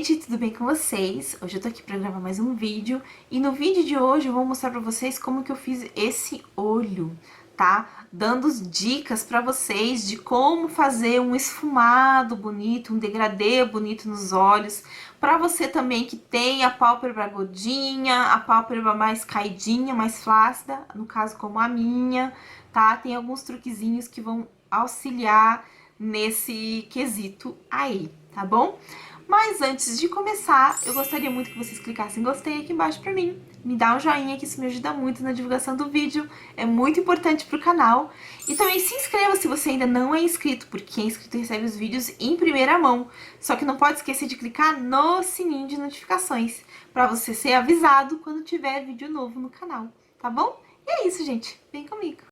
gente, tudo bem com vocês? Hoje eu tô aqui pra gravar mais um vídeo e no vídeo de hoje eu vou mostrar pra vocês como que eu fiz esse olho, tá? Dando dicas pra vocês de como fazer um esfumado bonito, um degradê bonito nos olhos, pra você também que tem a pálpebra gordinha, a pálpebra mais caidinha, mais flácida, no caso como a minha, tá? Tem alguns truquezinhos que vão auxiliar nesse quesito aí, tá bom? Mas antes de começar, eu gostaria muito que vocês clicassem em gostei aqui embaixo pra mim. Me dá um joinha que isso me ajuda muito na divulgação do vídeo, é muito importante pro canal. E também se inscreva se você ainda não é inscrito, porque quem é inscrito recebe os vídeos em primeira mão. Só que não pode esquecer de clicar no sininho de notificações, pra você ser avisado quando tiver vídeo novo no canal, tá bom? E é isso, gente, vem comigo.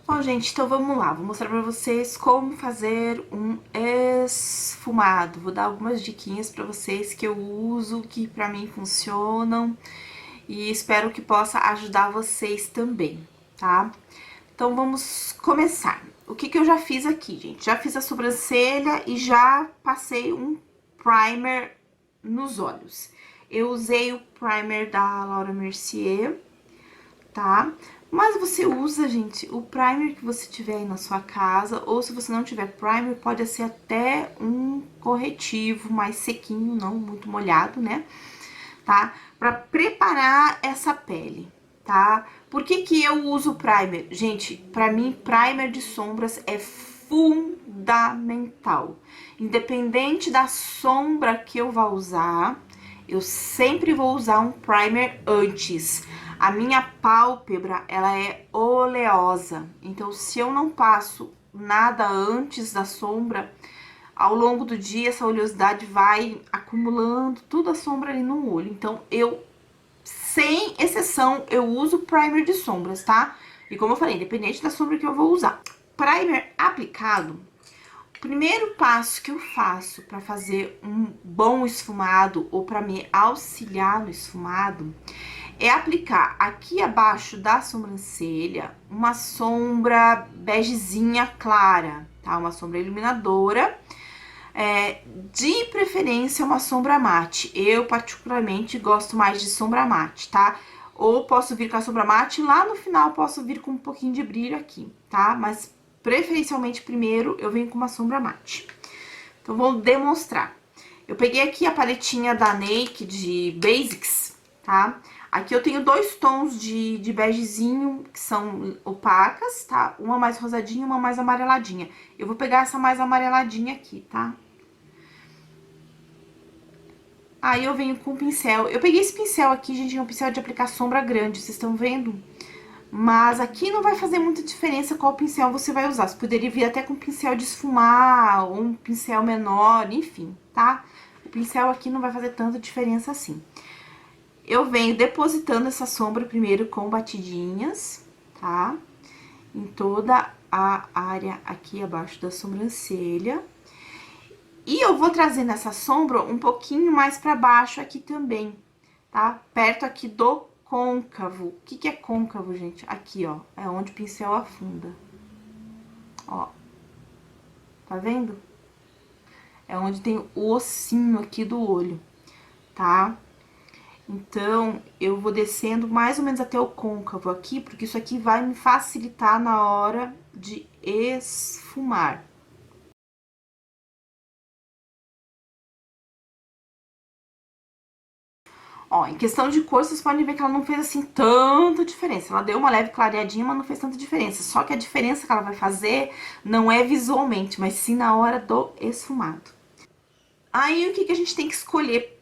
Bom, gente, então vamos lá, vou mostrar pra vocês como fazer um esfumado. Vou dar algumas diquinhas pra vocês que eu uso, que pra mim funcionam e espero que possa ajudar vocês também, tá? Então vamos começar. O que eu já fiz aqui, gente? Já fiz a sobrancelha e já passei um primer nos olhos. Eu usei o primer da Laura Mercier, tá? Mas você usa, gente, o primer que você tiver aí na sua casa, ou se você não tiver primer, pode ser até um corretivo mais sequinho, não muito molhado, né? Tá? Pra preparar essa pele, tá? Por que que eu uso primer? Gente, pra mim, primer de sombras é fundamental. Independente da sombra que eu vá usar, eu sempre vou usar um primer antes. A minha pálpebra, ela é oleosa, então se eu não passo nada antes da sombra, ao longo do dia essa oleosidade vai acumulando toda a sombra ali no olho. Então eu, sem exceção, eu uso primer de sombras, tá? E como eu falei, independente da sombra que eu vou usar. Primer aplicado, o primeiro passo que eu faço para fazer um bom esfumado ou para me auxiliar no esfumado é aplicar aqui abaixo da sobrancelha uma sombra begezinha clara, tá? Uma sombra iluminadora, de preferência uma sombra mate. Eu particularmente gosto mais de sombra mate, tá? Ou posso vir com a sombra mate e lá no final posso vir com um pouquinho de brilho aqui, tá? Mas preferencialmente primeiro eu venho com uma sombra mate. Então vou demonstrar. Eu peguei aqui a paletinha da Naked Basics, tá? Aqui eu tenho dois tons de begezinho, que são opacas, tá? Uma mais rosadinha e uma mais amareladinha. Eu vou pegar essa mais amareladinha aqui, tá? Aí eu venho com o pincel. Eu peguei esse pincel aqui, gente, é um pincel de aplicar sombra grande, vocês estão vendo? Mas aqui não vai fazer muita diferença qual pincel você vai usar. Você poderia vir até com um pincel de esfumar, ou um pincel menor, enfim, tá? O pincel aqui não vai fazer tanta diferença assim. Eu venho depositando essa sombra primeiro com batidinhas, tá? Em toda a área aqui abaixo da sobrancelha. E eu vou trazendo essa sombra um pouquinho mais pra baixo aqui também, tá? Perto aqui do côncavo. O que que é côncavo, gente? Aqui, ó, é onde o pincel afunda. Ó, tá vendo? É onde tem o ossinho aqui do olho, tá? Então, eu vou descendo mais ou menos até o côncavo aqui, porque isso aqui vai me facilitar na hora de esfumar. Ó, em questão de cor, vocês podem ver que ela não fez, assim, tanta diferença. Ela deu uma leve clareadinha, mas não fez tanta diferença. Só que a diferença que ela vai fazer não é visualmente, mas sim na hora do esfumado. Aí, o que que a gente tem que escolher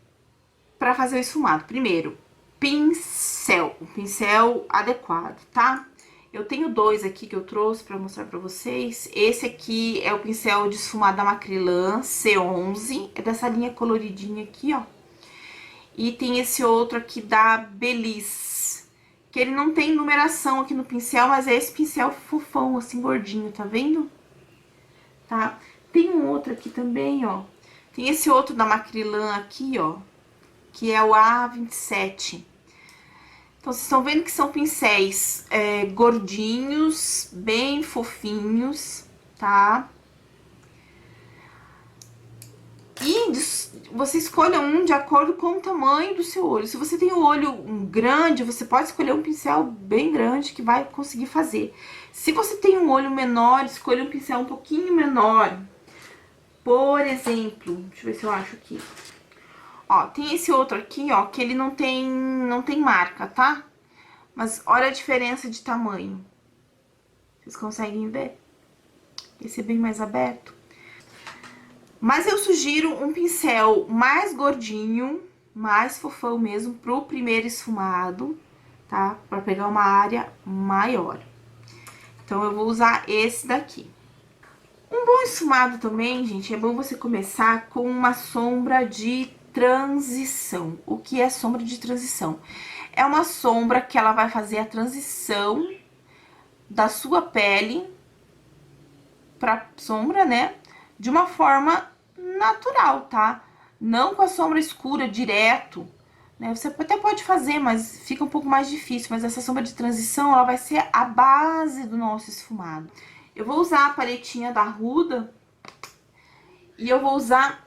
pra fazer o esfumado? Primeiro, pincel. Um pincel adequado, tá? Eu tenho dois aqui que eu trouxe pra mostrar pra vocês. Esse aqui é o pincel de esfumado da Macrylan C11. É dessa linha coloridinha aqui, ó. E tem esse outro aqui da Belize, que ele não tem numeração aqui no pincel, mas é esse pincel fofão, assim, gordinho, tá vendo? Tá? Tem um outro aqui também, ó. Tem esse outro da Macrylan aqui, ó, que é o A27. Então, vocês estão vendo que são pincéis gordinhos, bem fofinhos, tá? E você escolha um de acordo com o tamanho do seu olho. Se você tem o olho grande, você pode escolher um pincel bem grande que vai conseguir fazer. Se você tem um olho menor, escolha um pincel um pouquinho menor. Por exemplo, deixa eu ver se eu acho aqui. Ó, tem esse outro aqui, ó, que ele não tem marca, tá? Mas olha a diferença de tamanho. Vocês conseguem ver? Esse é bem mais aberto. Mas eu sugiro um pincel mais gordinho, mais fofão mesmo, pro primeiro esfumado, tá? Pra pegar uma área maior. Então, eu vou usar esse daqui. Um bom esfumado também, gente, é bom você começar com uma sombra de transição. O que é sombra de transição? É uma sombra que ela vai fazer a transição da sua pele pra sombra, né? De uma forma natural, tá? Não com a sombra escura direto, né? Você até pode fazer, mas fica um pouco mais difícil. Mas essa sombra de transição, ela vai ser a base do nosso esfumado. Eu vou usar a paletinha da Huda e eu vou usar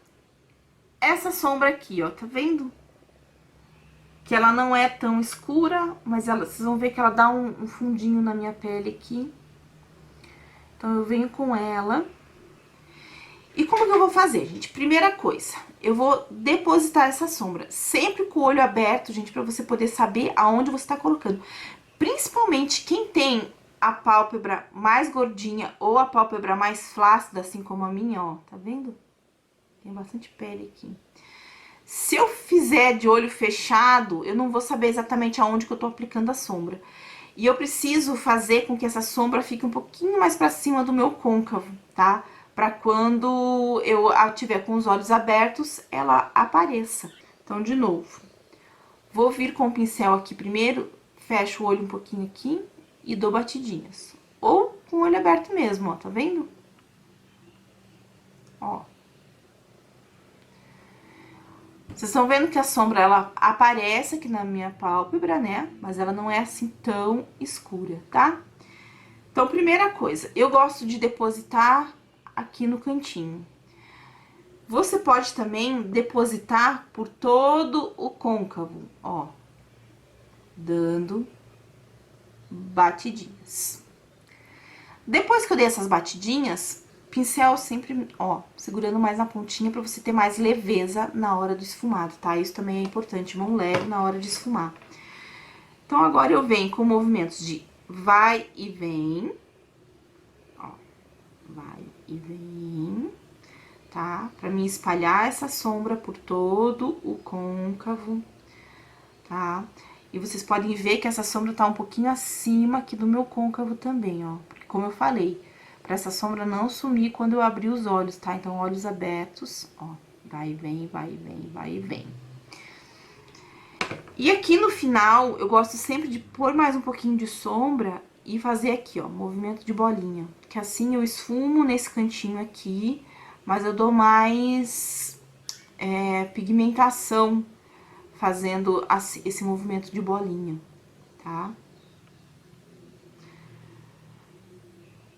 essa sombra aqui, ó, tá vendo? Que ela não é tão escura, mas vocês vão ver que ela dá um fundinho na minha pele aqui. Então, eu venho com ela. E como que eu vou fazer, gente? Primeira coisa, eu vou depositar essa sombra sempre com o olho aberto, gente, pra você poder saber aonde você tá colocando. Principalmente quem tem a pálpebra mais gordinha ou a pálpebra mais flácida, assim como a minha, ó, tá vendo? Tem bastante pele aqui. Se eu fizer de olho fechado, eu não vou saber exatamente aonde que eu tô aplicando a sombra. E eu preciso fazer com que essa sombra fique um pouquinho mais pra cima do meu côncavo, tá? Pra quando eu tiver com os olhos abertos, ela apareça. Então, de novo, vou vir com o pincel aqui primeiro, fecho o olho um pouquinho aqui e dou batidinhas. Ou com o olho aberto mesmo, ó, tá vendo? Ó. Vocês estão vendo que a sombra, ela aparece aqui na minha pálpebra, né? Mas ela não é assim tão escura, tá? Então, primeira coisa, eu gosto de depositar aqui no cantinho. Você pode também depositar por todo o côncavo, ó. Dando batidinhas. Depois que eu dei essas batidinhas, pincel sempre, ó, segurando mais na pontinha pra você ter mais leveza na hora do esfumado, tá? Isso também é importante, mão leve na hora de esfumar. Então, agora eu venho com movimentos de vai e vem, ó, vai e vem, tá? Pra mim espalhar essa sombra por todo o côncavo, tá? E vocês podem ver que essa sombra tá um pouquinho acima aqui do meu côncavo também, ó. Porque, como eu falei, pra essa sombra não sumir quando eu abrir os olhos, tá? Então, olhos abertos, ó. Vai e vem, vai e vem, vai e vem. E aqui no final, eu gosto sempre de pôr mais um pouquinho de sombra e fazer aqui, ó, movimento de bolinha. Que assim eu esfumo nesse cantinho aqui, mas eu dou mais pigmentação fazendo esse movimento de bolinha, tá?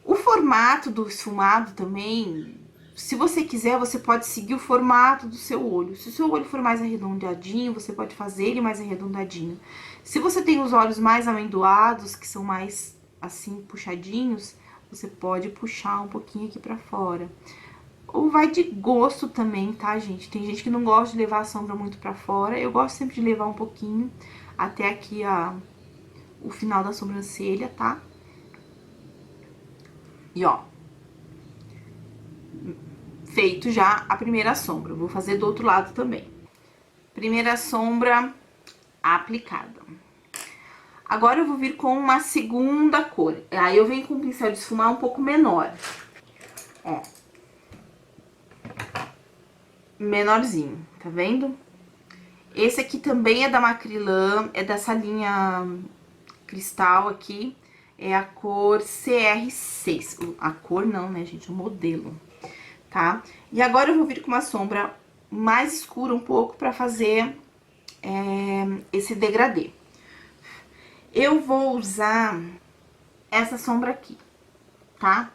O formato do esfumado também, se você quiser, você pode seguir o formato do seu olho. Se o seu olho for mais arredondadinho, você pode fazer ele mais arredondadinho. Se você tem os olhos mais amendoados, que são mais, assim, puxadinhos, você pode puxar um pouquinho aqui pra fora. Ou vai de gosto também, tá, gente? Tem gente que não gosta de levar a sombra muito pra fora. Eu gosto sempre de levar um pouquinho até aqui o final da sobrancelha, tá? E, ó, feito já a primeira sombra. Vou fazer do outro lado também. Primeira sombra aplicada. Agora eu vou vir com uma segunda cor. Aí eu venho com um pincel de esfumar um pouco menor. Ó. Menorzinho, tá vendo? Esse aqui também é da Macrylan, é dessa linha cristal aqui. É a cor CR6. A cor não, né, gente? O modelo, tá? E agora eu vou vir com uma sombra mais escura um pouco pra fazer esse degradê. Eu vou usar essa sombra aqui, tá?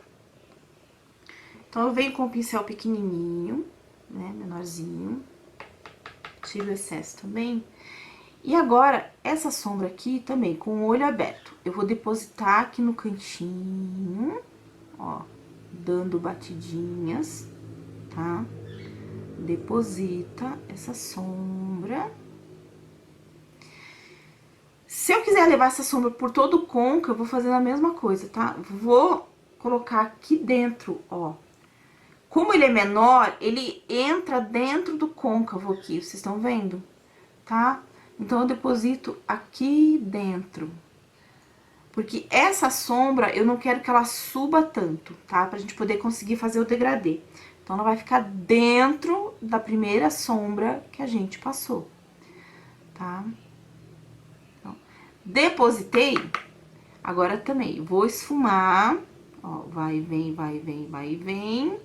Então, eu venho com o pincel pequenininho né, menorzinho. Tiro o excesso também. E agora, essa sombra aqui também, com o olho aberto, eu vou depositar aqui no cantinho, ó, dando batidinhas, tá? Deposita essa sombra. Se eu quiser levar essa sombra por todo o côncavo, eu vou fazer a mesma coisa, tá? Vou colocar aqui dentro, ó. Como ele é menor, ele entra dentro do côncavo aqui, vocês estão vendo? Tá? Então, eu deposito aqui dentro. Porque essa sombra, eu não quero que ela suba tanto, tá? Pra gente poder conseguir fazer o degradê. Então, ela vai ficar dentro da primeira sombra que a gente passou, tá? Então, depositei, agora também vou esfumar, ó, vai, vem, vai, vem, vai, vem.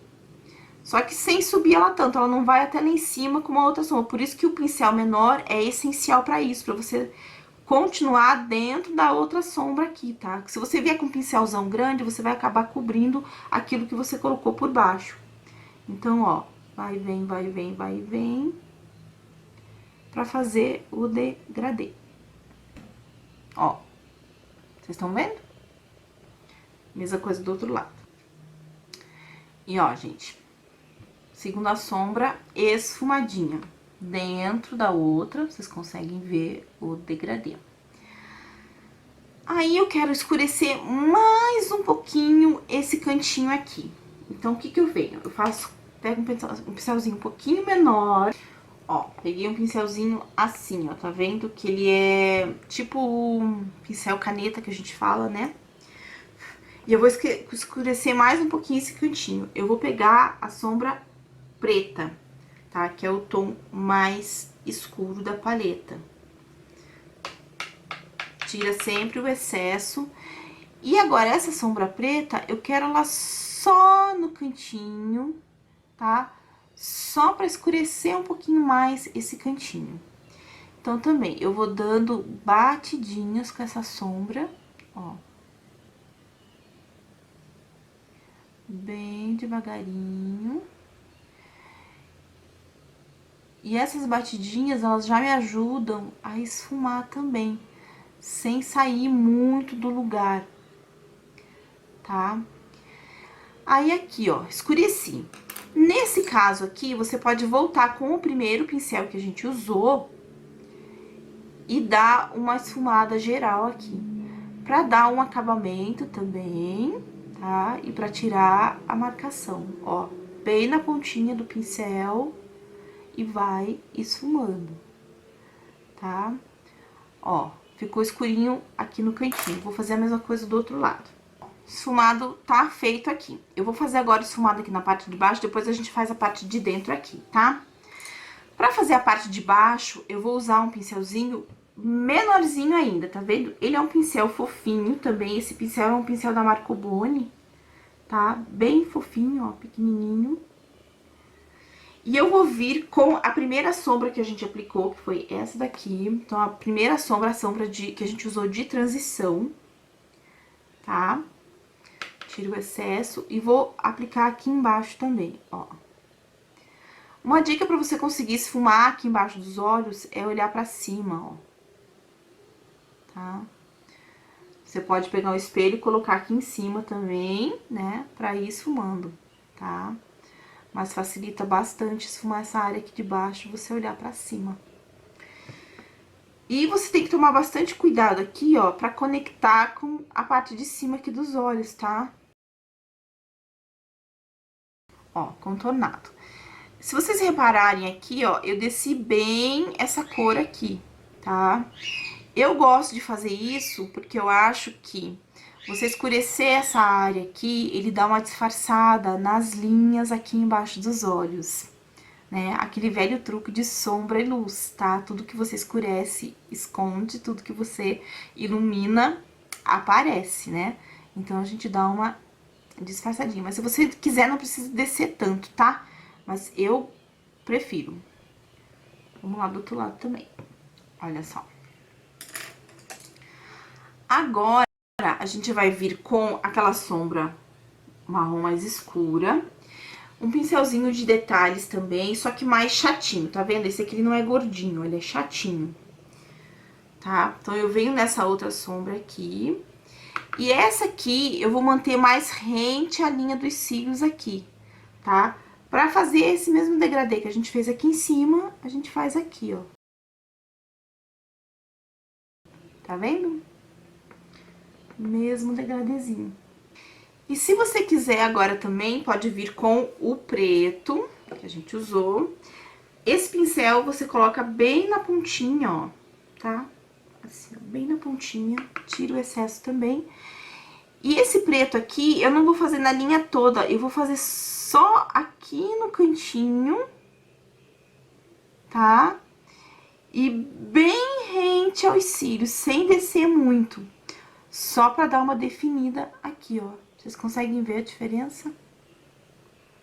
Só que sem subir ela tanto, ela não vai até lá em cima com uma outra sombra. Por isso que o pincel menor é essencial pra isso, pra você continuar dentro da outra sombra aqui, tá? Se você vier com um pincelzão grande, você vai acabar cobrindo aquilo que você colocou por baixo. Então, ó, vai, vem, vai, vem, vai, vem, pra fazer o degradê. Ó, vocês estão vendo? Mesma coisa do outro lado. E ó, gente, segunda sombra esfumadinha. Dentro da outra, vocês conseguem ver o degradê. Aí, eu quero escurecer mais um pouquinho esse cantinho aqui. Então, o que que eu venho? Eu faço, pego um pincelzinho um pouquinho menor. Ó, peguei um pincelzinho assim, ó, tá vendo? Que ele é tipo um pincel caneta que a gente fala, né? E eu vou escurecer mais um pouquinho esse cantinho. Eu vou pegar a sombra preta, tá? Que é o tom mais escuro da paleta. Tira sempre o excesso. E agora, essa sombra preta, eu quero ela só no cantinho, tá? Só pra escurecer um pouquinho mais esse cantinho. Então, também, eu vou dando batidinhas com essa sombra, ó. Bem devagarinho. E essas batidinhas, elas já me ajudam a esfumar também, sem sair muito do lugar, tá? Aí, aqui, ó, escureci. Nesse caso aqui, você pode voltar com o primeiro pincel que a gente usou e dar uma esfumada geral aqui, pra dar um acabamento também, tá? E pra tirar a marcação, ó, bem na pontinha do pincel e vai esfumando, tá? Ó, ficou escurinho aqui no cantinho. Vou fazer a mesma coisa do outro lado. Esfumado tá feito aqui. Eu vou fazer agora o esfumado aqui na parte de baixo, depois a gente faz a parte de dentro aqui, tá? Pra fazer a parte de baixo, eu vou usar um pincelzinho menorzinho ainda, tá vendo? Ele é um pincel fofinho também, esse pincel é um pincel da Marco Boni, tá? Bem fofinho, ó, pequenininho. E eu vou vir com a primeira sombra que a gente aplicou, que foi essa daqui. Então, a primeira sombra, a sombra que a gente usou de transição, tá? Tiro o excesso e vou aplicar aqui embaixo também, ó. Uma dica pra você conseguir esfumar aqui embaixo dos olhos é olhar pra cima, ó. Tá? Você pode pegar um espelho e colocar aqui em cima também, né? Pra ir esfumando, tá? Mas facilita bastante esfumar essa área aqui de baixo, você olhar pra cima. E você tem que tomar bastante cuidado aqui, ó, pra conectar com a parte de cima aqui dos olhos, tá? Ó, contornado. Se vocês repararem aqui, ó, eu desci bem essa cor aqui, tá? Eu gosto de fazer isso porque eu acho que você escurecer essa área aqui, ele dá uma disfarçada nas linhas aqui embaixo dos olhos, né? Aquele velho truque de sombra e luz, tá? Tudo que você escurece, esconde, tudo que você ilumina, aparece, né? Então, a gente dá uma disfarçadinha. Mas se você quiser, não precisa descer tanto, tá? Mas eu prefiro. Vamos lá do outro lado também. Olha só. Agora, a gente vai vir com aquela sombra marrom mais escura. Um pincelzinho de detalhes também, só que mais chatinho, tá vendo? Esse aqui ele não é gordinho, ele é chatinho, tá? Então, eu venho nessa outra sombra aqui. E essa aqui, eu vou manter mais rente à linha dos cílios aqui, tá? Pra fazer esse mesmo degradê que a gente fez aqui em cima, a gente faz aqui, ó. Tá vendo? Mesmo degradêzinho. E se você quiser agora também, pode vir com o preto, que a gente usou. Esse pincel você coloca bem na pontinha, ó, tá? Assim, ó, bem na pontinha, tira o excesso também. E esse preto aqui, eu não vou fazer na linha toda, eu vou fazer só aqui no cantinho, tá? E bem rente aos cílios, sem descer muito. Só pra dar uma definida aqui, ó. Vocês conseguem ver a diferença?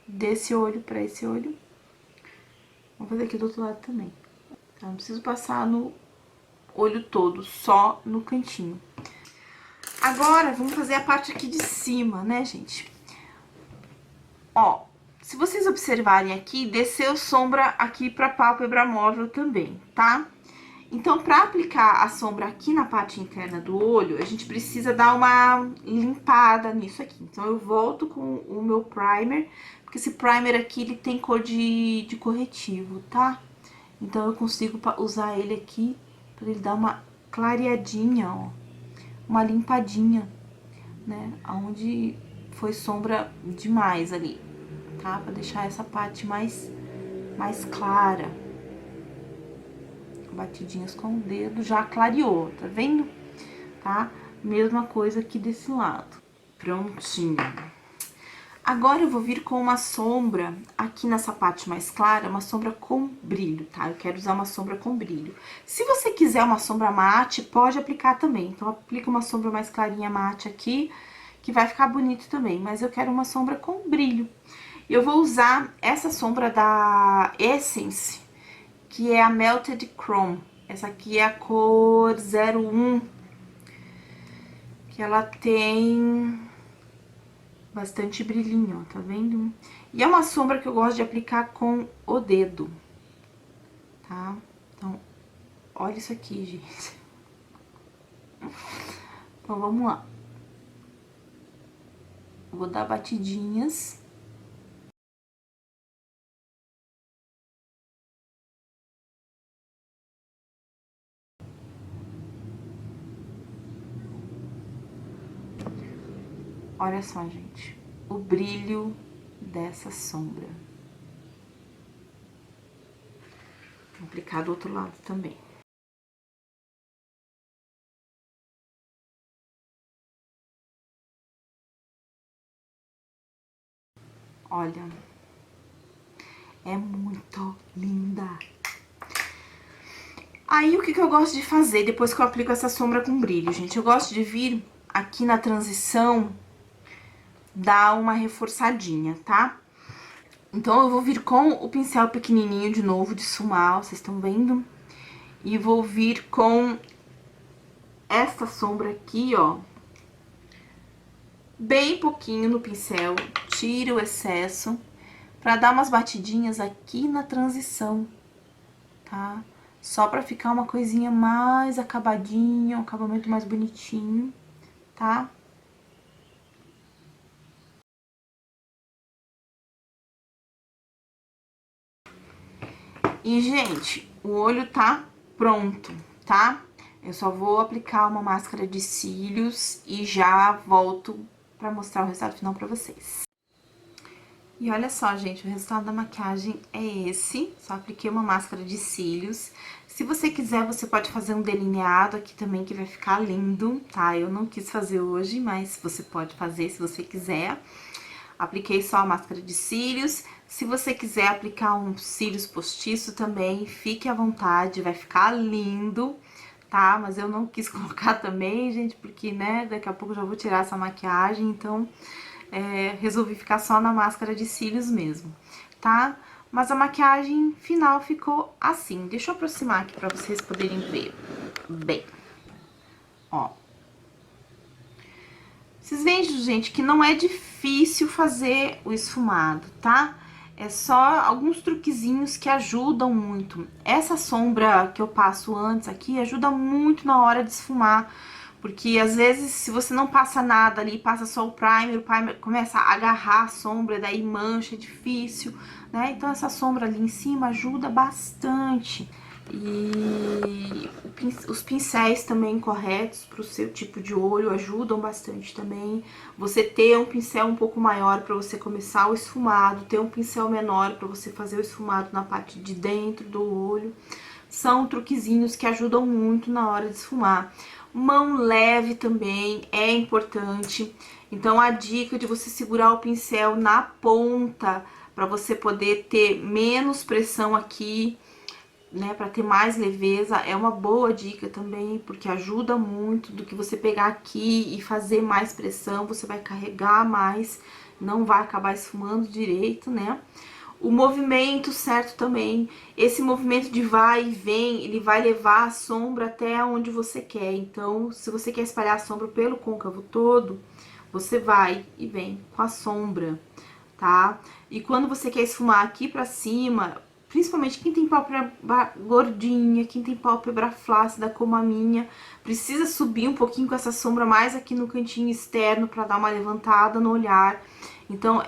Desse olho pra esse olho. Vou fazer aqui do outro lado também. Tá? Não preciso passar no olho todo, só no cantinho. Agora, vamos fazer a parte aqui de cima, né, gente? Ó, se vocês observarem aqui, desceu sombra aqui pra pálpebra móvel também, tá? Então, pra aplicar a sombra aqui na parte interna do olho, a gente precisa dar uma limpada nisso aqui. Então, eu volto com o meu primer, porque esse primer aqui, ele tem cor de corretivo, tá? Então, eu consigo usar ele aqui pra ele dar uma clareadinha, ó. Uma limpadinha, né? Onde foi sombra demais ali, tá? Pra deixar essa parte mais clara. Batidinhas com o dedo, já clareou, tá vendo? Tá? Mesma coisa aqui desse lado. Prontinho. Agora eu vou vir com uma sombra aqui nessa parte mais clara, uma sombra com brilho, tá? Eu quero usar uma sombra com brilho. Se você quiser uma sombra mate, pode aplicar também. Então, aplica uma sombra mais clarinha mate aqui, que vai ficar bonito também. Mas eu quero uma sombra com brilho. Eu vou usar essa sombra da Essence, que é a Melted Chrome. Essa aqui é a cor 01, que ela tem bastante brilhinho, ó, tá vendo? E é uma sombra que eu gosto de aplicar com o dedo, tá? Então, olha isso aqui, gente. Então, vamos lá. Vou dar batidinhas. Olha só, gente, o brilho dessa sombra. Vou aplicar do outro lado também. Olha, é muito linda. Aí, o que eu gosto de fazer depois que eu aplico essa sombra com brilho, gente? Eu gosto de vir aqui na transição, dar uma reforçadinha, tá? Então, eu vou vir com o pincel pequenininho de novo, de esfumar, vocês estão vendo? E vou vir com esta sombra aqui, ó. Bem pouquinho no pincel, tira o excesso, pra dar umas batidinhas aqui na transição, tá? Só pra ficar uma coisinha mais acabadinha, um acabamento mais bonitinho, tá? E, gente, o olho tá pronto, tá? Eu só vou aplicar uma máscara de cílios e já volto pra mostrar o resultado final pra vocês. E olha só, gente, o resultado da maquiagem é esse. Só apliquei uma máscara de cílios. Se você quiser, você pode fazer um delineado aqui também, que vai ficar lindo, tá? Eu não quis fazer hoje, mas você pode fazer se você quiser. Apliquei só a máscara de cílios. Se você quiser aplicar um cílios postiço também, fique à vontade, vai ficar lindo, tá? Mas eu não quis colocar também, gente, porque, né, daqui a pouco eu já vou tirar essa maquiagem, então resolvi ficar só na máscara de cílios mesmo, tá? Mas a maquiagem final ficou assim. Deixa eu aproximar aqui pra vocês poderem ver bem. Ó. Vocês veem, gente, que não é difícil fazer o esfumado, tá? É só alguns truquezinhos que ajudam muito. Essa sombra que eu passo antes aqui ajuda muito na hora de esfumar, porque às vezes se você não passa nada ali, passa só o primer começa a agarrar a sombra, daí mancha, é difícil, né? Então essa sombra ali em cima ajuda bastante. E os pincéis também corretos para o seu tipo de olho ajudam bastante também. Você ter um pincel um pouco maior para você começar o esfumado, ter um pincel menor para você fazer o esfumado na parte de dentro do olho. São truquezinhos que ajudam muito na hora de esfumar. Mão leve também é importante. Então a dica de você segurar o pincel na ponta para você poder ter menos pressão aqui, né, para ter mais leveza, é uma boa dica também, porque ajuda muito do que você pegar aqui e fazer mais pressão, você vai carregar mais, não vai acabar esfumando direito, né? O movimento certo também, esse movimento de vai e vem, ele vai levar a sombra até onde você quer. Então, se você quer espalhar a sombra pelo côncavo todo, você vai e vem com a sombra, tá? E quando você quer esfumar aqui pra cima, principalmente quem tem pálpebra gordinha, quem tem pálpebra flácida como a minha, precisa subir um pouquinho com essa sombra mais aqui no cantinho externo pra dar uma levantada no olhar. Então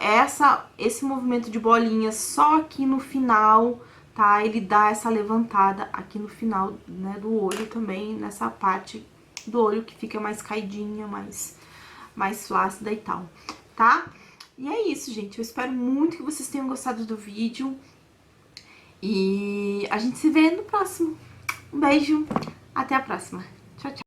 esse movimento de bolinha só aqui no final, tá? Ele dá essa levantada aqui no final, né, do olho também, nessa parte do olho que fica mais caidinha, mais flácida e tal, tá? E é isso, gente. Eu espero muito que vocês tenham gostado do vídeo. E a gente se vê no próximo. Um beijo, até a próxima. Tchau, tchau.